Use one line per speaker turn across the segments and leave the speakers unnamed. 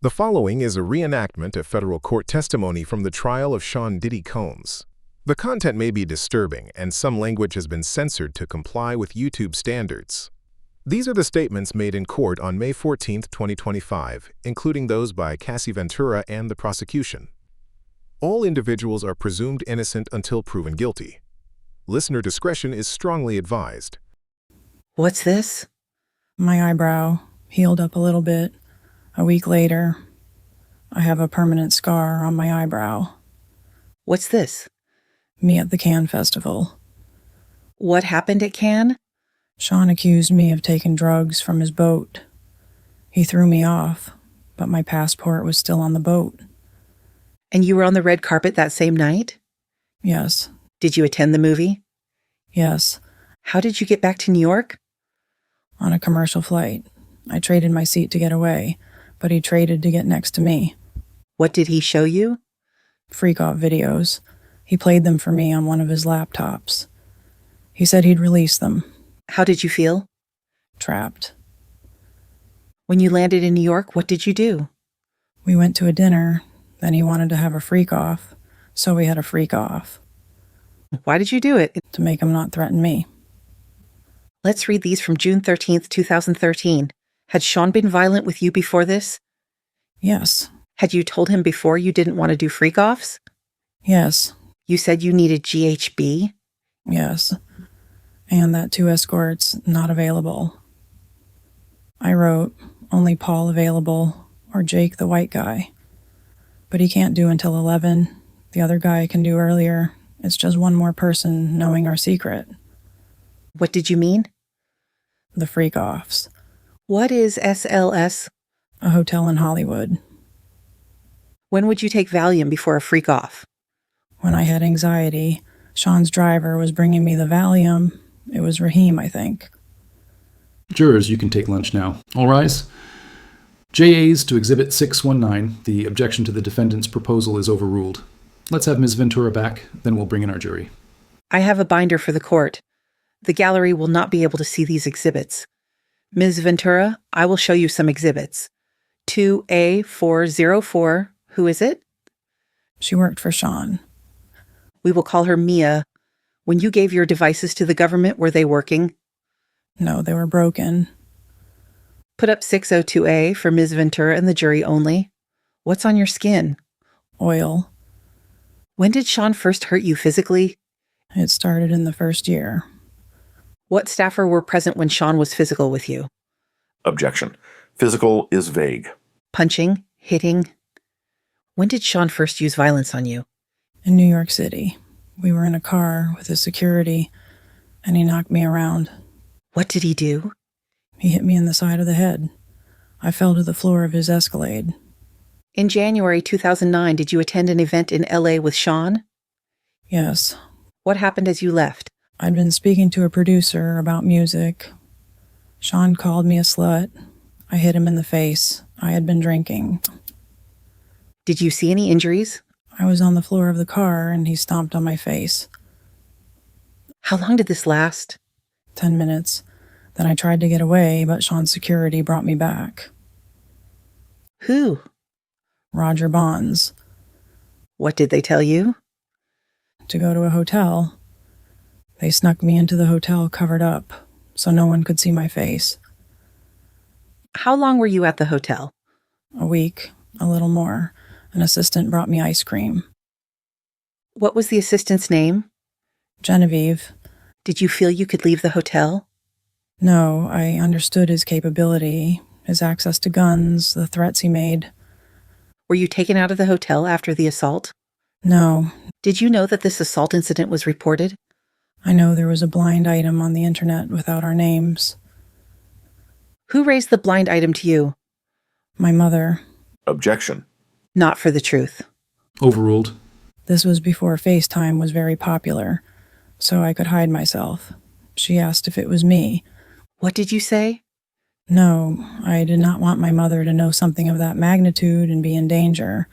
The following is a reenactment of federal court testimony from the trial of Sean Diddy Combs. The content may be disturbing, and some language has been censored to comply with YouTube standards. These are the statements made in court on May 14, 2025, including those by Cassie Ventura and the prosecution. All individuals are presumed innocent until proven guilty. Listener discretion is strongly advised.
What's this?
My eyebrow healed up a little bit. A week later, I have a permanent scar on my eyebrow.
What's this?
Me at the Cannes Festival.
What happened at Cannes?
Sean accused me of taking drugs from his boat. He threw me off, but my passport was still on the boat.
And you were on the red carpet that same night?
Yes.
Did you attend the movie?
Yes.
How did you get back to New York?
On a commercial flight. I traded my seat to get away, but he traded to get next to me.
What did he show you?
Freak-off videos. He played them for me on one of his laptops. He said he'd release them.
How did you feel?
Trapped.
When you landed in New York, what did you do?
We went to a dinner, then he wanted to have a freak-off, so we had a freak-off.
Why did you do it?
To make him not threaten me.
Let's read these from June 13th, 2013. Had Sean been violent with you before this?
Yes.
Had you told him before you didn't want to do freak-offs?
Yes.
You said you needed GHB?
Yes. And that 2 escorts not available. I wrote, only Paul available, or Jake the white guy. But he can't do until 11. The other guy can do earlier. It's just one more person knowing our secret.
What did you mean?
The freak-offs.
What is SLS?
A hotel in Hollywood.
When would you take Valium before a freak-off?
When I had anxiety, Sean's driver was bringing me the Valium. It was Raheem, I think.
Jurors, you can take lunch now. All rise. JAs to Exhibit 619. The objection to the defendant's proposal is overruled. Let's have Ms. Ventura back, then we'll bring in our jury.
I have a binder for the court. The gallery will not be able to see these exhibits. Ms. Ventura, I will show you some exhibits. 2A404, who is it?
She worked for Sean.
We will call her Mia. When you gave your devices to the government, were they working?
No, they were broken.
Put up 602A for Ms. Ventura and the jury only. What's on your skin?
Oil.
When did Sean first hurt you physically?
It started in the first year.
What staffer were present when Sean was physical with you?
Objection. Physical is vague.
Punching? Hitting? When did Sean first use violence on you?
In New York City. We were in a car with his security, and he knocked me around.
What did he do?
He hit me in the side of the head. I fell to the floor of his Escalade.
In January 2009, did you attend an event in LA with Sean?
Yes.
What happened as you left?
I'd been speaking to a producer about music. Sean called me a slut. I hit him in the face. I had been drinking.
Did you see any injuries?
I was on the floor of the car, and he stomped on my face.
How long did this last?
10 minutes. Then I tried to get away, but Sean's security brought me back.
Who?
Roger Bonds.
What did they tell you?
To go to a hotel. They snuck me into the hotel covered up, so no one could see my face.
How long were you at the hotel?
A week, a little more. An assistant brought me ice cream.
What was the assistant's name?
Genevieve.
Did you feel you could leave the hotel?
No, I understood his capability, his access to guns, the threats he made.
Were you taken out of the hotel after the assault?
No.
Did you know that this assault incident was reported?
I know there was a blind item on the internet without our names.
Who raised the blind item to you?
My mother.
Objection.
Not for the truth.
Overruled.
This was before FaceTime was very popular, so I could hide myself. She asked if it was me.
What did you say?
No, I did not want my mother to know something of that magnitude and be in danger.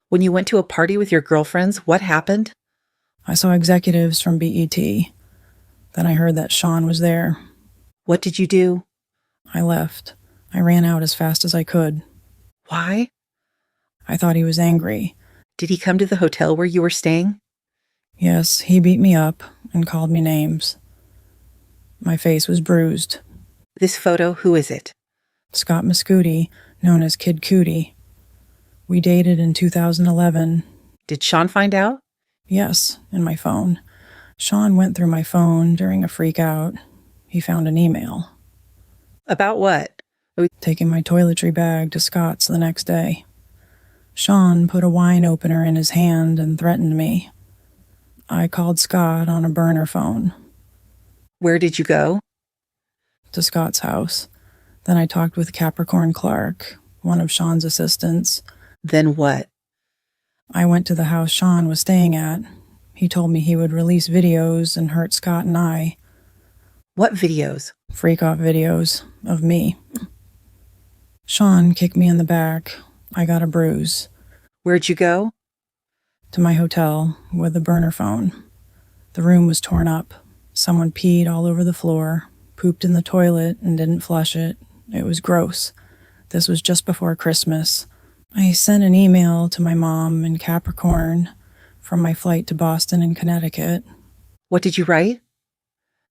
When you went to a party with your girlfriends, what happened?
I saw executives from BET. Then I heard that Sean was there.
What did you do?
I left. I ran out as fast as I could.
Why?
I thought he was angry.
Did he come to the hotel where you were staying?
Yes, he beat me up and called me names. My face was bruised.
This photo, who is it?
Scott Muscooty, known as Kid Cootie. We dated in 2011.
Did Sean find out?
Yes, in my phone. Sean went through my phone during a freak out. He found an email.
About what?
Taking my toiletry bag to Scott's the next day. Sean put a wine opener in his hand and threatened me. I called Scott on a burner phone.
Where did you go?
To Scott's house. Then I talked with Capricorn Clark, one of Sean's assistants.
Then what?
I went to the house Sean was staying at. He told me he would release videos and hurt Scott and I.
What videos?
Freak-off videos of me. Sean kicked me in the back. I got a bruise.
Where'd you go?
To my hotel with a burner phone. The room was torn up. Someone peed all over the floor, pooped in the toilet and didn't flush it. It was gross. This was just before Christmas. I sent an email to my mom in Capricorn from my flight to Boston and Connecticut.
What did you write?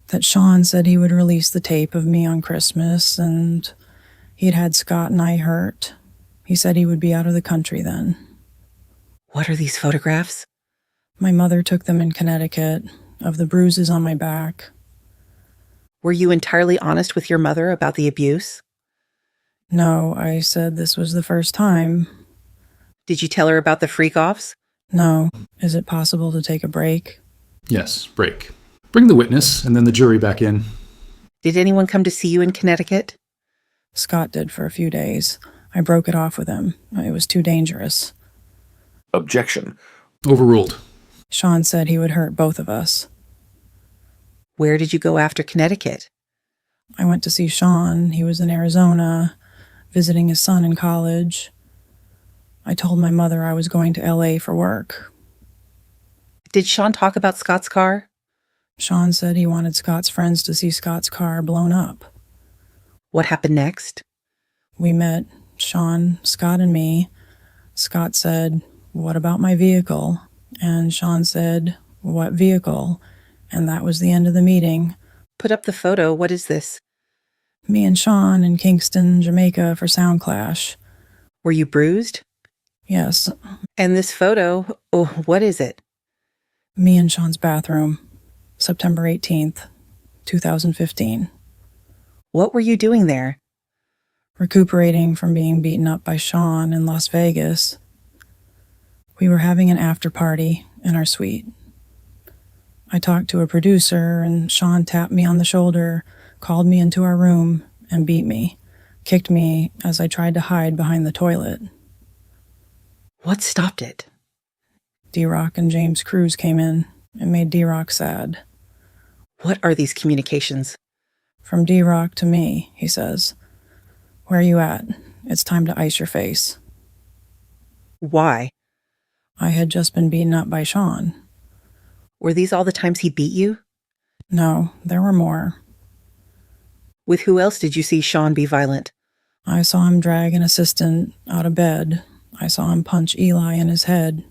That Sean said he would release the tape of me on Christmas, and he'd had Scott and I hurt. He said he would be out of the country then.
What are these photographs?
My mother took them in Connecticut, of the bruises on my back.
Were you entirely honest with your mother about the abuse?
No, I said this was the first time.
Did you tell her about the freak-offs?
No. Is it possible to take a break?
Yes, break. Bring the witness and then the jury back in.
Did anyone come to see you in Connecticut?
Scott did for a few days. I broke it off with him. It was too dangerous.
Objection.
Overruled.
Sean said he would hurt both of us.
Where did you go after Connecticut?
I went to see Sean. He was in Arizona, visiting his son in college. I told my mother I was going to LA for work.
Did Sean talk about Scott's car?
Sean said he wanted Scott's friends to see Scott's car blown up.
What happened next?
We met, Sean, Scott, and me. Scott said, "What about my vehicle?" And Sean said, "What vehicle?" And that was the end of the meeting.
Put up the photo. What is this?
Me and Sean in Kingston, Jamaica for Sound Clash.
Were you bruised?
Yes.
And this photo, oh, what is it?
Me in Sean's bathroom, September 18th, 2015.
What were you doing there?
Recuperating from being beaten up by Sean in Las Vegas. We were having an after party in our suite. I talked to a producer, and Sean tapped me on the shoulder, called me into our room, and beat me, kicked me as I tried to hide behind the toilet.
What stopped it?
D-Rock and James Cruz came in. It made D-Rock sad.
What are these communications?
From D-Rock to me, he says. "Where are you at? It's time to ice your face."
Why?
I had just been beaten up by Sean.
Were these all the times he beat you?
No, there were more.
With who else did you see Sean be violent?
I saw him drag an assistant out of bed. I saw him punch Eli in his head.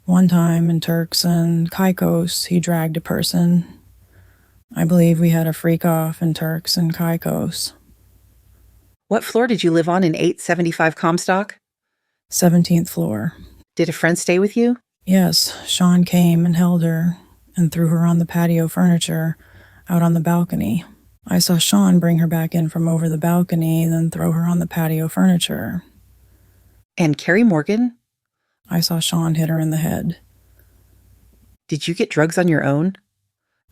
One time in Turks and Caicos, he dragged a person. I believe we had a freak-off in Turks and Caicos.
What floor did you live on in 875 Comstock?
17th floor.
Did a friend stay with you?
Yes, Sean came and held her and threw her on the patio furniture out on the balcony. I saw Sean bring her back in from over the balcony, then throw her on the patio furniture.
And Carrie Morgan?
I saw Sean hit her in the head.
Did you get drugs on your own?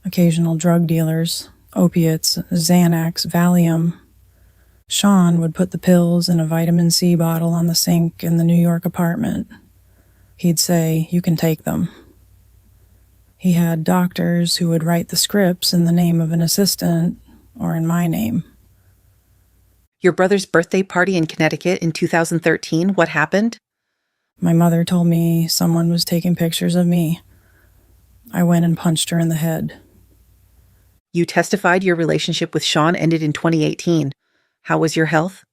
Occasional drug dealers, opiates, Xanax, Valium. Sean would put the pills in a vitamin C bottle on the sink in the New York apartment. He'd say, "You can take them." He had doctors who would write the scripts in the name of an assistant or in my name.
Your brother's birthday party in Connecticut in 2013, what happened?
My mother told me someone was taking pictures of me. I went and punched her in the head.
You testified your relationship with Sean ended in 2018. How was your health?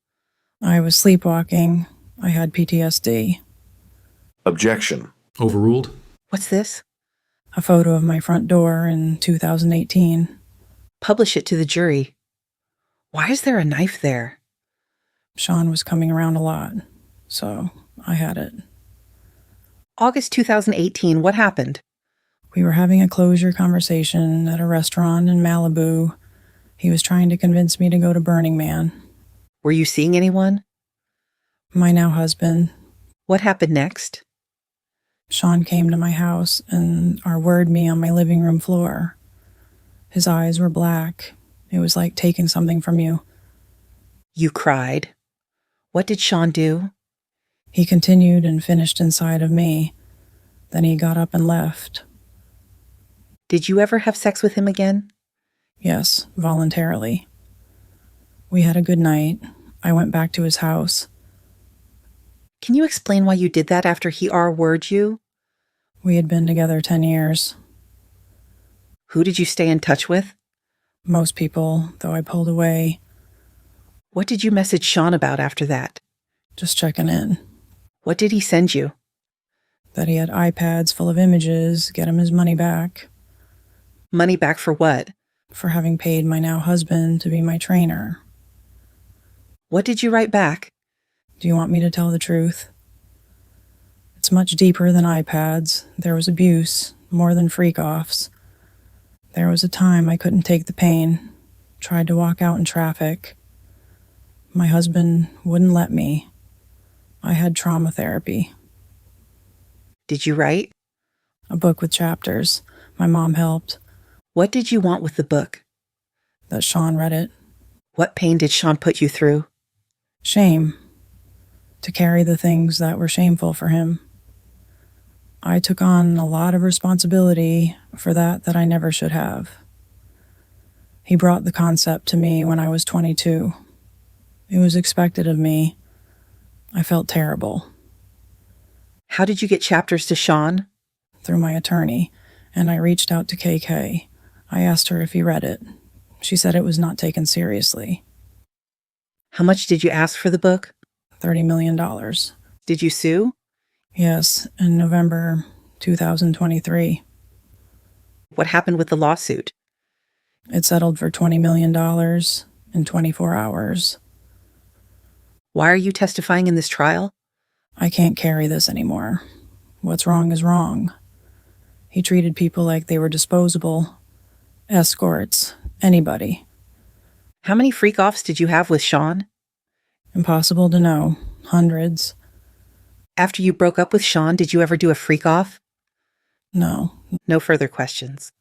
I was sleepwalking. I had PTSD.
Objection.
Overruled.
What's this?
A photo of my front door in 2018.
Publish it to the jury. Why is there a knife there?
Sean was coming around a lot, so I had it.
August 2018, what happened?
We were having a closure conversation at a restaurant in Malibu. He was trying to convince me to go to Burning Man.
Were you seeing anyone?
My now husband.
What happened next?
Sean came to my house and R-worded me on my living room floor. His eyes were black. It was like taking something from you.
You cried. What did Sean do?
He continued and finished inside of me. Then he got up and left.
Did you ever have sex with him again?
Yes, voluntarily. We had a good night. I went back to his house.
Can you explain why you did that after he R-worded you?
We had been together 10 years.
Who did you stay in touch with?
Most people, though I pulled away.
What did you message Sean about after that?
Just checking in.
What did he send you?
That he had iPads full of images, get him his money back.
Money back for what?
For having paid my now husband to be my trainer.
What did you write back?
Do you want me to tell the truth? It's much deeper than iPads. There was abuse, more than freak-offs. There was a time I couldn't take the pain. Tried to walk out in traffic. My husband wouldn't let me. I had trauma therapy.
Did you write?
A book with chapters. My mom helped.
What did you want with the book?
That Sean read it.
What pain did Sean put you through?
Shame. To carry the things that were shameful for him. I took on a lot of responsibility for that I never should have. He brought the concept to me when I was 22. It was expected of me. I felt terrible.
How did you get chapters to Sean?
Through my attorney, and I reached out to KK. I asked her if he read it. She said it was not taken seriously.
How much did you ask for the book?
$30 million.
Did you sue?
Yes, in November 2023.
What happened with the lawsuit?
It settled for $20 million in 24 hours.
Why are you testifying in this trial?
I can't carry this anymore. What's wrong is wrong. He treated people like they were disposable. Escorts. Anybody.
How many freak-offs did you have with Sean?
Impossible to know. Hundreds.
After you broke up with Sean, did you ever do a freak-off?
No.
No further questions.